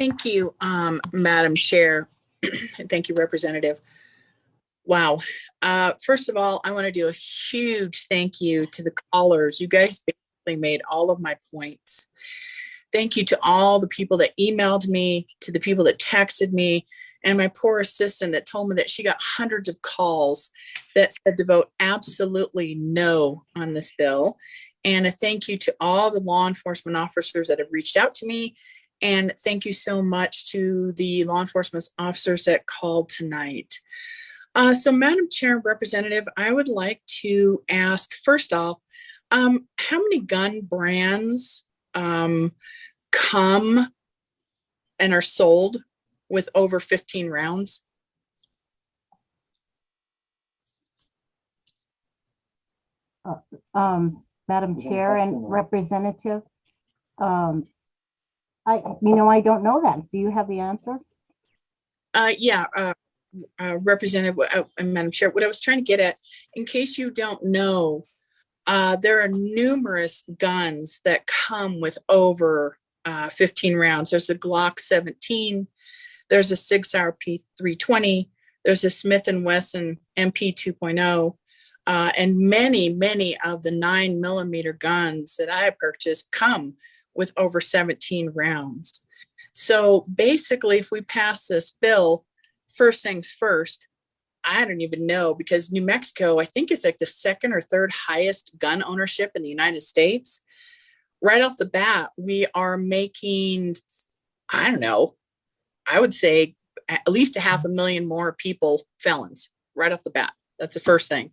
Thank you, Madam Chair. Thank you, Representative. Wow. First of all, I want to do a huge thank you to the callers. You guys basically made all of my points. Thank you to all the people that emailed me, to the people that texted me, and my poor assistant that told me that she got hundreds of calls that said to vote absolutely no on this bill. And a thank you to all the law enforcement officers that have reached out to me. And thank you so much to the law enforcement officers that called tonight. So Madam Chair and Representative, I would like to ask, first off, how many gun brands come and are sold with over 15 rounds? Madam Chair and Representative, I don't know that. Do you have the answer? Representative and Madam Chair, what I was trying to get at, in case you don't know, there are numerous guns that come with over 15 rounds. There's a Glock 17, there's a Sig Sauer P320, there's a Smith & Wesson MP 2.0, and many of the 9mm guns that I purchased come with over 17 rounds. So basically, if we pass this bill, first things first, I don't even know, because New Mexico, I think it's like the second or third highest gun ownership in the United States. Right off the bat, we are making, I don't know, I would say at least 500,000 more people felons right off the bat. That's the first thing.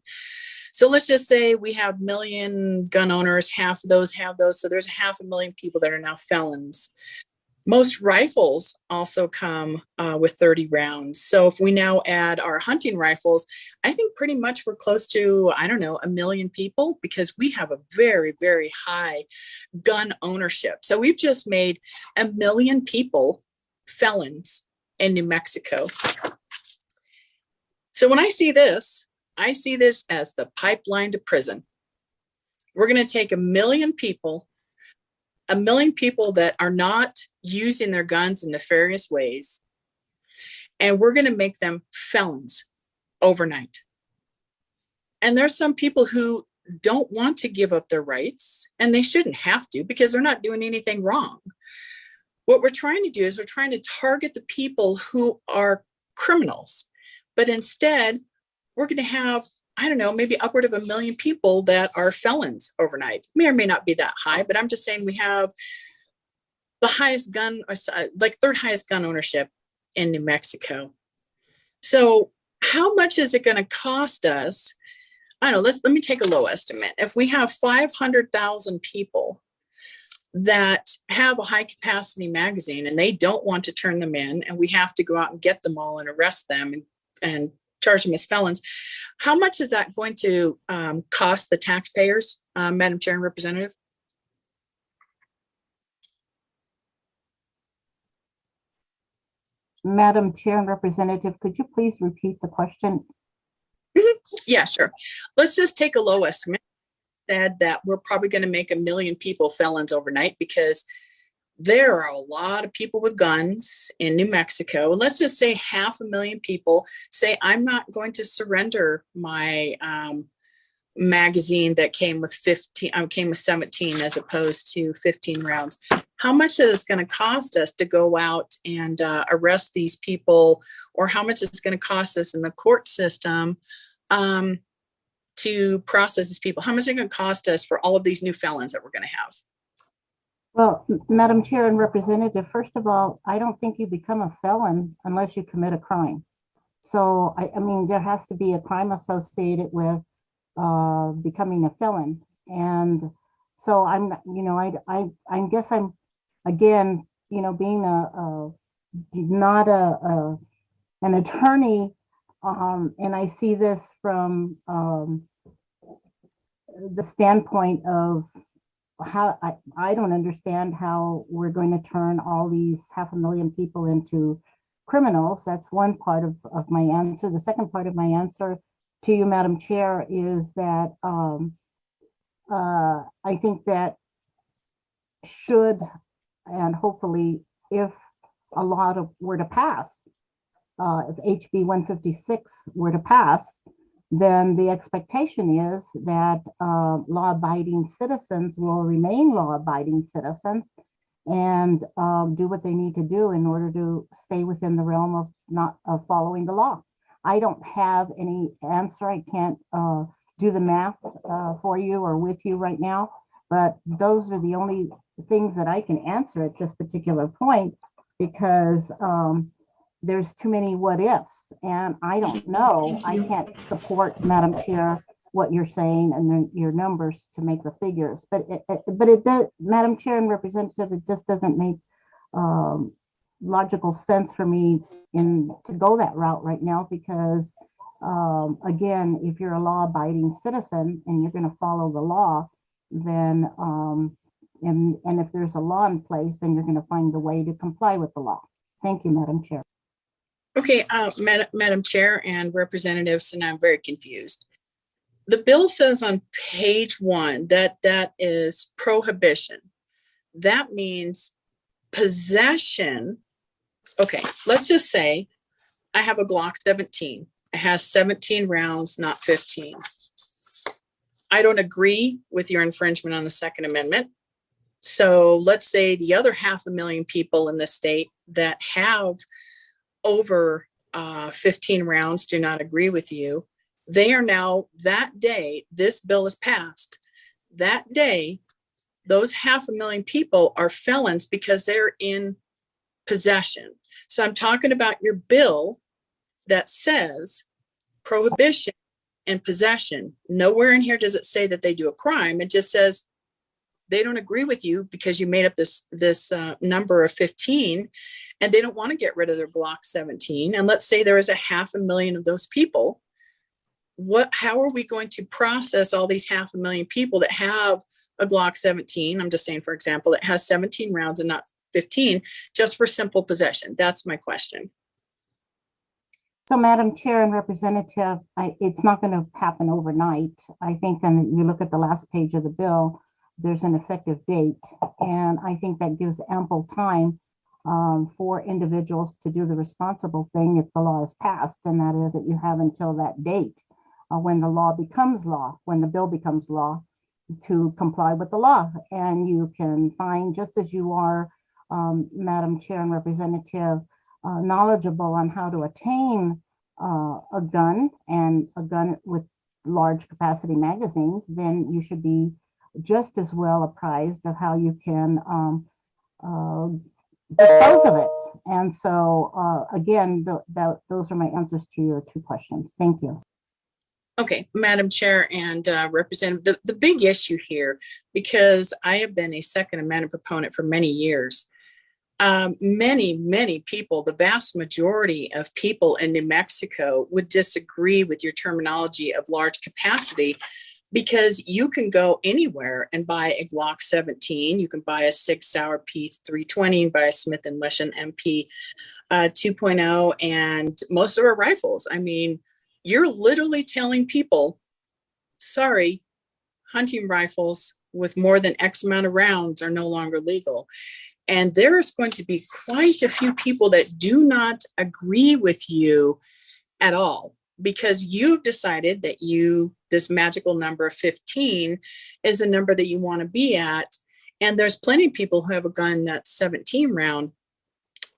So let's just say we have million gun owners, half of those have those. So there's 500,000 people that are now felons. Most rifles also come with 30 rounds. So if we now add our hunting rifles, I think pretty much we're close to, I don't know, 1 million people, because we have a very high gun ownership. So we've just made 1 million people felons in New Mexico. So when I see this as the pipeline to prison. We're going to take 1 million people, 1 million people that are not using their guns in nefarious ways, and we're going to make them felons overnight. And there's some people who don't want to give up their rights, and they shouldn't have to, because they're not doing anything wrong. What we're trying to do is we're trying to target the people who are criminals, but instead we're going to have, I don't know, maybe upward of 1 million people that are felons overnight. May or may not be that high, but I'm just saying we have the highest gun, like third highest gun ownership in New Mexico. So how much is it going to cost us? I don't know, let me take a low estimate. If we have 500,000 people that have a high capacity magazine and they don't want to turn them in, and we have to go out and get them all and arrest them and charge them as felons, how much is that going to cost the taxpayers, Madam Chair and Representative? Madam Chair and Representative, could you please repeat the question? Yeah, sure. Let's just take a low estimate. Said that we're probably going to make 1 million people felons overnight, because there are a lot of people with guns in New Mexico. And let's just say 500,000 people say, I'm not going to surrender my magazine that came with 17 as opposed to 15 rounds. How much is it going to cost us to go out and arrest these people, or how much it's going to cost us in the court system to process these people? How much is it going to cost us for all of these new felons that we're going to have? Well, Madam Chair and Representative, first of all, I don't think you become a felon unless you commit a crime. So, I mean, there has to be a crime associated with becoming a felon. And so I guess I'm, again, being not an attorney, and I see this from the standpoint of how I don't understand how we're going to turn all these 500,000 people into criminals. That's one part of my answer. The second part of my answer to you, Madam Chair, is that I think that should, and hopefully if a law were to pass, if HB 156 were to pass, then the expectation is that law-abiding citizens will remain law-abiding citizens and do what they need to do in order to stay within the realm of not following the law. I don't have any answer. I can't do the math for you or with you right now, but those are the only things that I can answer at this particular point, because there's too many what ifs, and I don't know. I can't support, Madam Chair, what you're saying and then your numbers to make the figures, but it does, Madam Chair and Representative, it just doesn't make logical sense for me to go that route right now, because again, if you're a law-abiding citizen and you're going to follow the law, then and if there's a law in place, then you're going to find a way to comply with the law. Thank you, Madam Chair. Okay, Madam Chair and representatives, and I'm very confused. The bill says on page 1 that that is prohibition. That means possession. Okay, let's just say I have a Glock 17. It has 17 rounds, not 15. I don't agree with your infringement on the Second Amendment. So let's say the other 500,000 people in the state that have over 15 rounds do not agree with you. They are now, that day this bill is passed, that day, those 500,000 people are felons because they're in possession. So I'm talking about your bill that says prohibition and possession. Nowhere in here does it say that they do a crime. It just says they don't agree with you because you made up this number of 15, and they don't want to get rid of their Glock 17. And let's say there is 500,000 of those people. How are we going to process all these 500,000 people that have a Glock 17? I'm just saying, for example, that has 17 rounds and not 15, just for simple possession. That's my question. So, Madam Chair and Representative, it's not going to happen overnight. I think, and you look at the last page of the bill, there's an effective date, and I think that gives ample time for individuals to do the responsible thing if the law is passed, and that is that you have until that date when the law becomes law, when the bill becomes law, to comply with the law. And you can find, just as you are, Madam Chair and Representative, knowledgeable on how to attain a gun, and a gun with large capacity magazines, then you should be just as well apprised of how you can dispose of it. And so again, those are my answers to your two questions. Thank you. Okay, Madam Chair and Representative, the big issue here, because I have been a Second Amendment proponent for many years, many people, the vast majority of people in New Mexico would disagree with your terminology of large capacity, because you can go anywhere and buy a Glock 17. You can buy a 6-hour P320, buy a Smith & Wesson MP 2.0, and most of our rifles. I mean, you're literally telling people, sorry, hunting rifles with more than X amount of rounds are no longer legal. And there is going to be quite a few people that do not agree with you at all, because you've decided that this magical number of 15 is a number that you want to be at. And there's plenty of people who have a gun that's 17 round.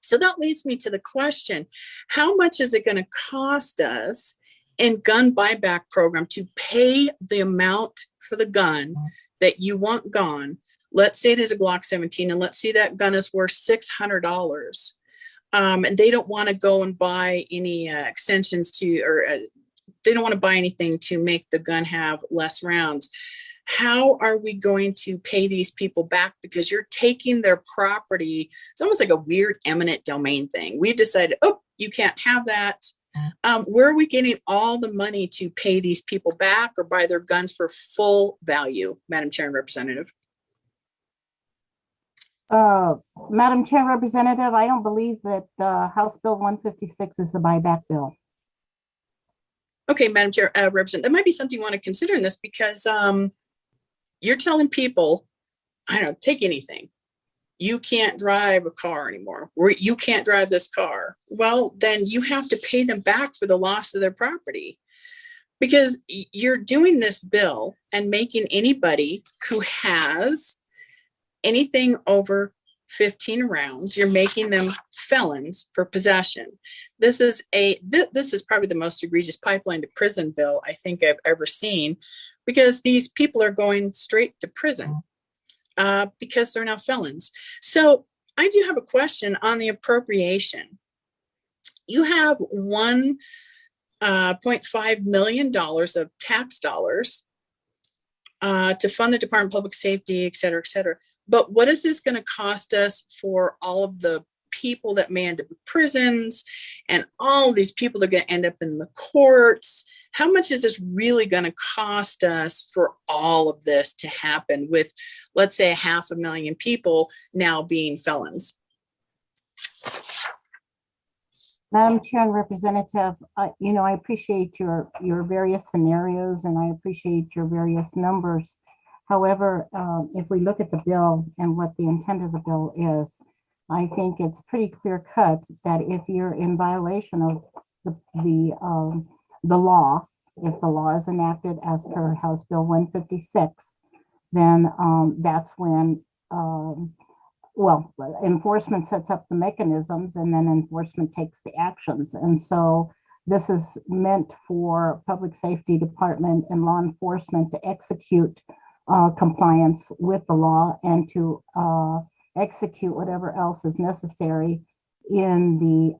So that leads me to the question, how much is it going to cost us in gun buyback program to pay the amount for the gun that you want gone? Let's say it is a Glock 17, and let's say that gun is worth $600. And they don't want to go and buy any extensions to, or they don't want to buy anything to make the gun have less rounds. How are we going to pay these people back? Because you're taking their property. It's almost like a weird eminent domain thing. We've decided, oh, you can't have that. Where are we getting all the money to pay these people back or buy their guns for full value, Madam Chair and Representative? Madam Chair, Representative, I don't believe that House Bill 156 is the buyback bill. Okay, Madam Chair, Representative, that might be something you want to consider in this, because you're telling people, I don't know, take anything. you can't drive a car anymore, or you can't drive this car. Well, then you have to pay them back for the loss of their property, because you're doing this bill and making anybody who has anything over 15 rounds, you're making them felons for possession. This is probably the most egregious pipeline to prison bill I think I've ever seen, because these people are going straight to prison because they're now felons. So I do have a question on the appropriation. You have $1.5 million of tax dollars to fund the Department of Public Safety, et cetera, et cetera. But what is this going to cost us for all of the people that may end up in prisons, and all of these people that are going to end up in the courts? How much is this really going to cost us for all of this to happen with, let's say, 500,000 people now being felons? Madam Chair and Representative, I appreciate your various scenarios, and I appreciate your various numbers. However, if we look at the bill and what the intent of the bill is, I think it's pretty clear cut that if you're in violation of the law, if the law is enacted as per House Bill 156, then that's when enforcement sets up the mechanisms, and then enforcement takes the actions. And so this is meant for public safety department and law enforcement to execute compliance with the law, and to execute whatever else is necessary in the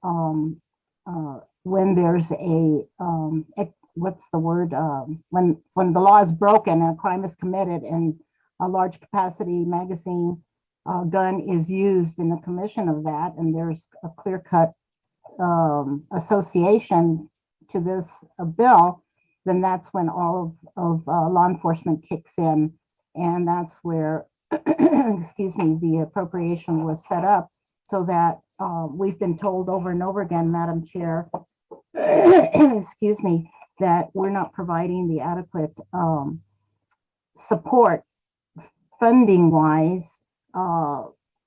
when there's a when the law is broken and a crime is committed and a large capacity magazine gun is used in the commission of that, and there's a clear-cut association to this bill, then that's when all of law enforcement kicks in, and that's where the appropriation was set up, so that we've been told over and over again, Madam Chair, that we're not providing the adequate support funding-wise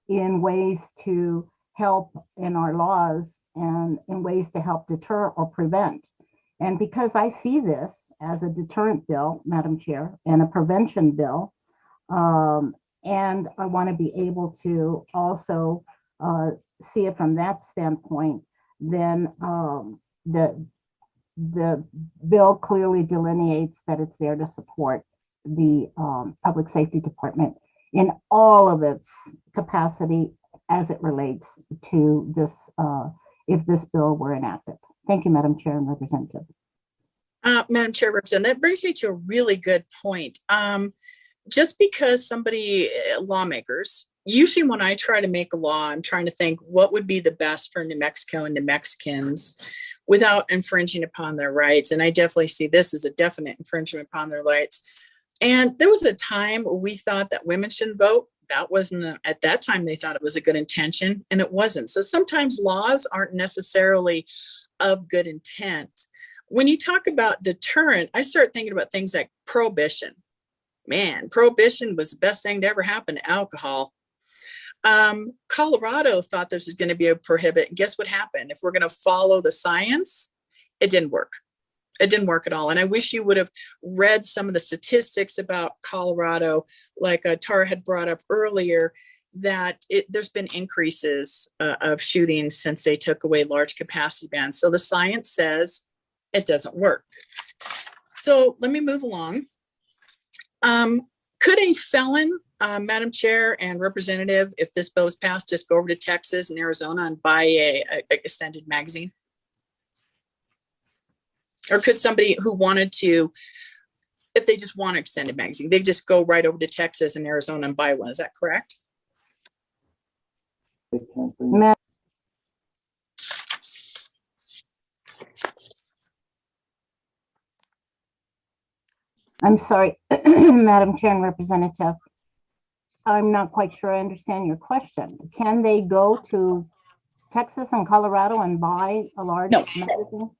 in ways to help in our laws and in ways to help deter or prevent. And because I see this as a deterrent bill, Madam Chair, and a prevention bill, and I want to be able to also see it from that standpoint, then the bill clearly delineates that it's there to support the public safety department in all of its capacity as it relates to this, if this bill were enacted. Thank you, Madam Chair and Representative. Madam Chair, Representative, that brings me to a really good point. Just because lawmakers, usually when I try to make a law, I'm trying to think what would be the best for New Mexico and New Mexicans without infringing upon their rights. And I definitely see this as a definite infringement upon their rights. And there was a time where we thought that women shouldn't vote. That wasn't, at that time, they thought it was a good intention, and it wasn't. So sometimes laws aren't necessarily of good intent. When you talk about deterrent, I start thinking about things like prohibition. Man, prohibition was the best thing to ever happen to alcohol. Colorado thought this was going to be a prohibit. And guess what happened? If we're going to follow the science, it didn't work. It didn't work at all. And I wish you would have read some of the statistics about Colorado, like Tara had brought up earlier, that there's been increases of shootings since they took away large capacity bans. So the science says it doesn't work. So let me move along. Could a felon, Madam Chair and Representative, if this bill is passed, just go over to Texas and Arizona and buy a extended magazine? Or could somebody who wanted to, if they just want an extended magazine, they just go right over to Texas and Arizona and buy one? Is that correct? I'm sorry, Madam Chair and Representative. I'm not quite sure I understand your question. Can they go to Texas and Colorado and buy a large magazine?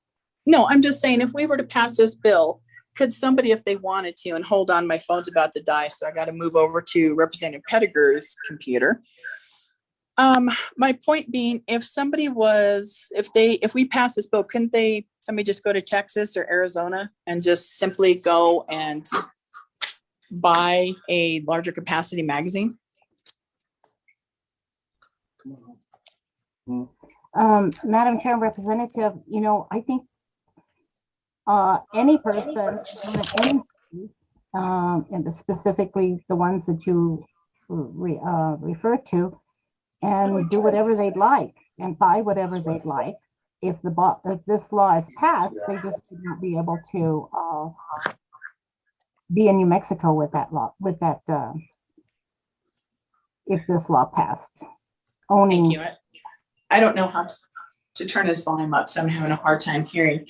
No, I'm just saying, if we were to pass this bill, could somebody, if they wanted to, and hold on, my phone's about to die, so I got to move over to Representative Pettigrew's computer. My point being, if we pass this bill, couldn't somebody just go to Texas or Arizona and just simply go and buy a larger capacity magazine? Madam Chair and Representative, I think any person, and specifically the ones that you refer to, and do whatever they'd like and buy whatever they'd like. If this law is passed, they just would not be able to be in New Mexico with that law, if this law passed. Thank you. I don't know how to turn this volume up, so I'm having a hard time hearing.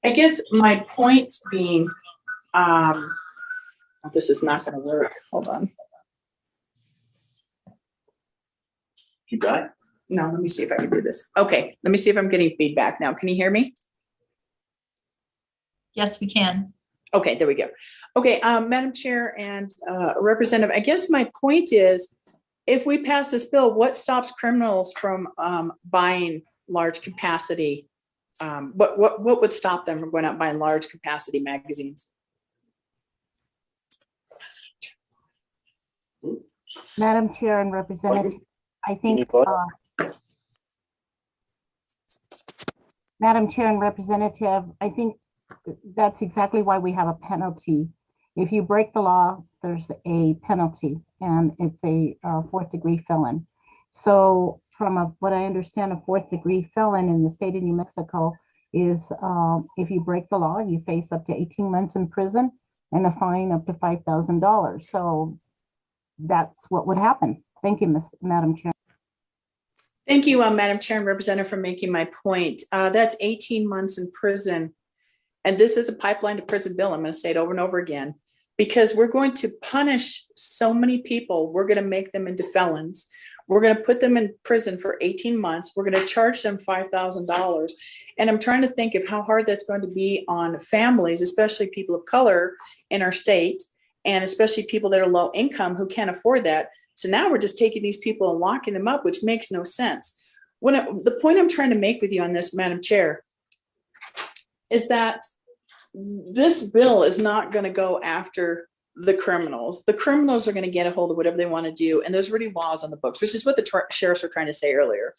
I guess my point being, this is not going to work. Hold on. You got it? No, let me see if I can do this. Okay, let me see if I'm getting feedback now. Can you hear me? Yes, we can. Okay, there we go. Okay, Madam Chair and Representative, I guess my point is, if we pass this bill, what stops criminals from buying large capacity? What would stop them from going out and buying large capacity magazines? Madam Chair and Representative, I think, Madam Chair and Representative, I think that's exactly why we have a penalty. If you break the law, there's a penalty, and it's a fourth-degree felon. So from what I understand, a fourth-degree felon in the state of New Mexico is if you break the law, you face up to 18 months in prison and a fine up to $5,000. So that's what would happen. Thank you, Madam Chair. Thank you, Madam Chair and Representative, for making my point. That's 18 months in prison. And this is a pipeline to prison bill. I'm going to say it over and over again, because we're going to punish so many people. We're going to make them into felons. We're going to put them in prison for 18 months. We're going to charge them $5,000. And I'm trying to think of how hard that's going to be on families, especially people of color in our state, and especially people that are low income who can't afford that. So now we're just taking these people and locking them up, which makes no sense. The point I'm trying to make with you on this, Madam Chair, is that this bill is not going to go after the criminals. The criminals are going to get a hold of whatever they want to do. And there's already laws on the books, which is what the sheriffs were trying to say earlier.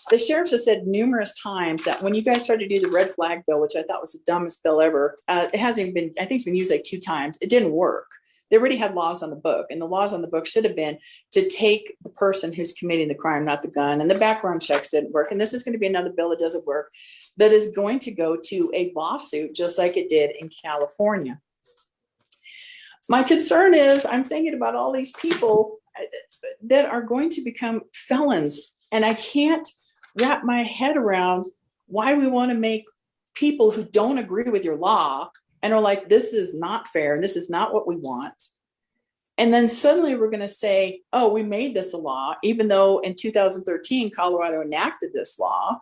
The sheriffs have said numerous times that when you guys started to do the red flag bill, which I thought was the dumbest bill ever, it hasn't even been, I think it's been used like 2 times. It didn't work. They already had laws on the book, and the laws on the book should have been to take the person who's committing the crime, not the gun, and the background checks didn't work. And this is going to be another bill that doesn't work, that is going to go to a lawsuit just like it did in California. My concern is I'm thinking about all these people that are going to become felons, and I can't wrap my head around why we want to make people who don't agree with your law and are like, this is not fair, and this is not what we want. And then suddenly we're going to say, oh, we made this a law, even though in 2013, Colorado enacted this law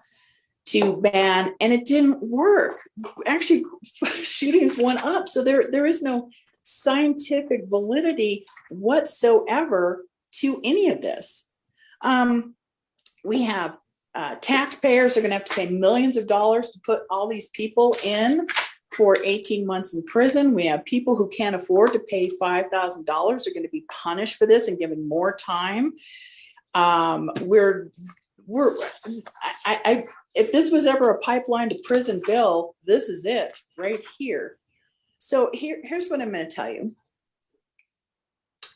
to ban, and it didn't work. Actually, shootings went up. So there is no scientific validity whatsoever to any of this. We have taxpayers are going to have to pay millions of dollars to put all these people in for 18 months in prison. We have people who can't afford to pay $5,000 are going to be punished for this and given more time. If this was ever a pipeline to prison bill, this is it right here. So here's what I'm going to tell you.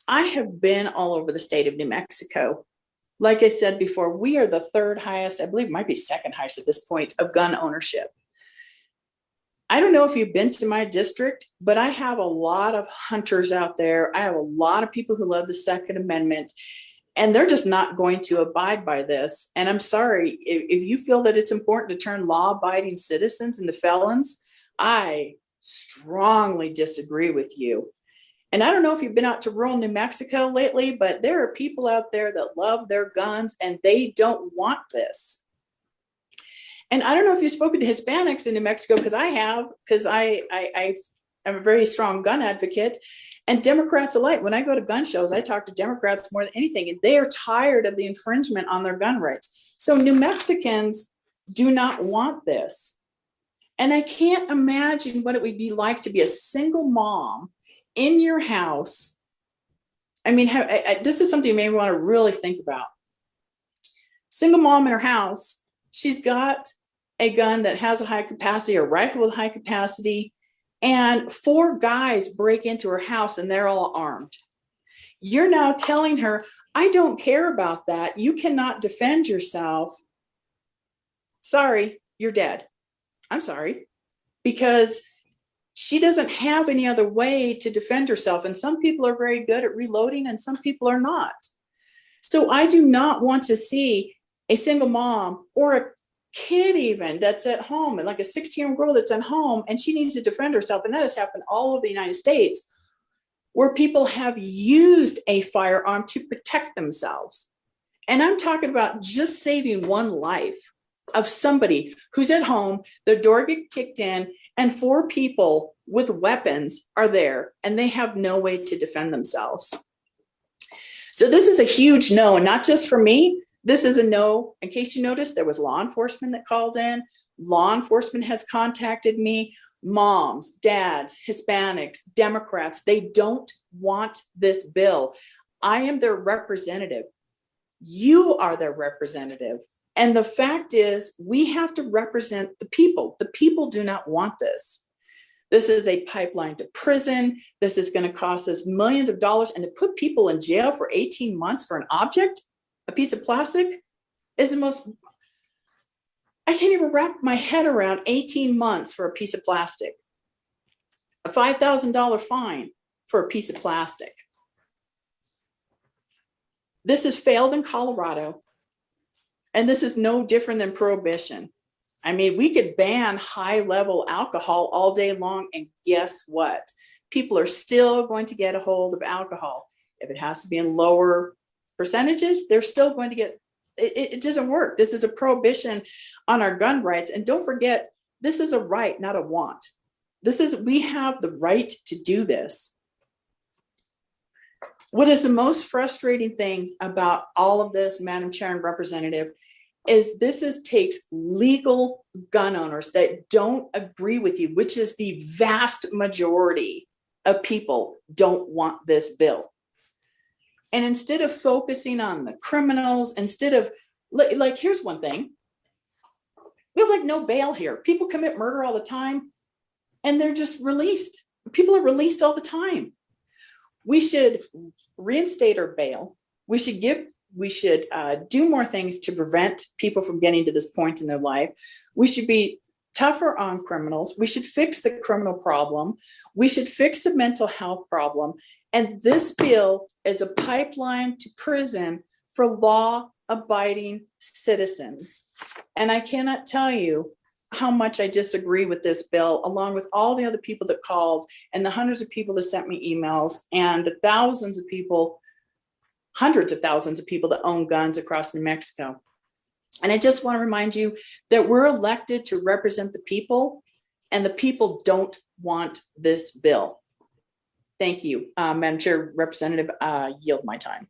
I have been all over the state of New Mexico. Like I said before, we are the 3rd highest, I believe it might be 2nd highest at this point, of gun ownership. I don't know if you've been to my district, but I have a lot of hunters out there. I have a lot of people who love the Second Amendment, and they're just not going to abide by this. And I'm sorry, if you feel that it's important to turn law-abiding citizens into felons, I strongly disagree with you. And I don't know if you've been out to rural New Mexico lately, but there are people out there that love their guns and they don't want this. And I don't know if you've spoken to Hispanics in New Mexico, because I have, because I I'm a very strong gun advocate, and Democrats alike. When I go to gun shows, I talk to Democrats more than anything, and they are tired of the infringement on their gun rights. So New Mexicans do not want this. And I can't imagine what it would be like to be a single mom in your house. I mean, this is something you may want to really think about. Single mom in her house, she's got a gun that has a high capacity, a rifle with high capacity, and 4 guys break into her house and they're all armed. You're now telling her, I don't care about that. You cannot defend yourself. Sorry, you're dead. I'm sorry, because she doesn't have any other way to defend herself. And some people are very good at reloading and some people are not. So I do not want to see a single mom or a kid even that's at home, like a 16-year-old girl that's at home and she needs to defend herself. And that has happened all over the United States, where people have used a firearm to protect themselves. And I'm talking about just saving one life of somebody who's at home, their door get kicked in, and 4 people with weapons are there and they have no way to defend themselves. So this is a huge no, and not just for me. This is a no. In case you noticed, there was law enforcement that called in. Law enforcement has contacted me. Moms, dads, Hispanics, Democrats, they don't want this bill. I am their representative. You are their representative. And the fact is, we have to represent the people. The people do not want this. This is a pipeline to prison. This is going to cost us millions of dollars. And to put people in jail for 18 months for an object, a piece of plastic, is the most, I can't even wrap my head around 18 months for a piece of plastic. A $5,000 fine for a piece of plastic. This has failed in Colorado. And this is no different than prohibition. I mean, we could ban high-level alcohol all day long, and guess what? People are still going to get a hold of alcohol. If it has to be in lower percentages, they're still going to get, it doesn't work. This is a prohibition on our gun rights. And don't forget, this is a right, not a want. We have the right to do this. What is the most frustrating thing about all of this, Madam Chair and Representative, is this takes legal gun owners that don't agree with you, which is the vast majority of people don't want this bill. And instead of focusing on the criminals, instead of, like, here's one thing. We have like no bail here. People commit murder all the time and they're just released. People are released all the time. We should reinstate our bail. We should do more things to prevent people from getting to this point in their life. We should be tougher on criminals. We should fix the criminal problem. We should fix the mental health problem. And this bill is a pipeline to prison for law-abiding citizens. And I cannot tell you how much I disagree with this bill, along with all the other people that called and the hundreds of people that sent me emails and the thousands of people, hundreds of thousands of people that own guns across New Mexico. And I just want to remind you that we're elected to represent the people, and the people don't want this bill. Thank you, Madam Chair, Representative, yield my time.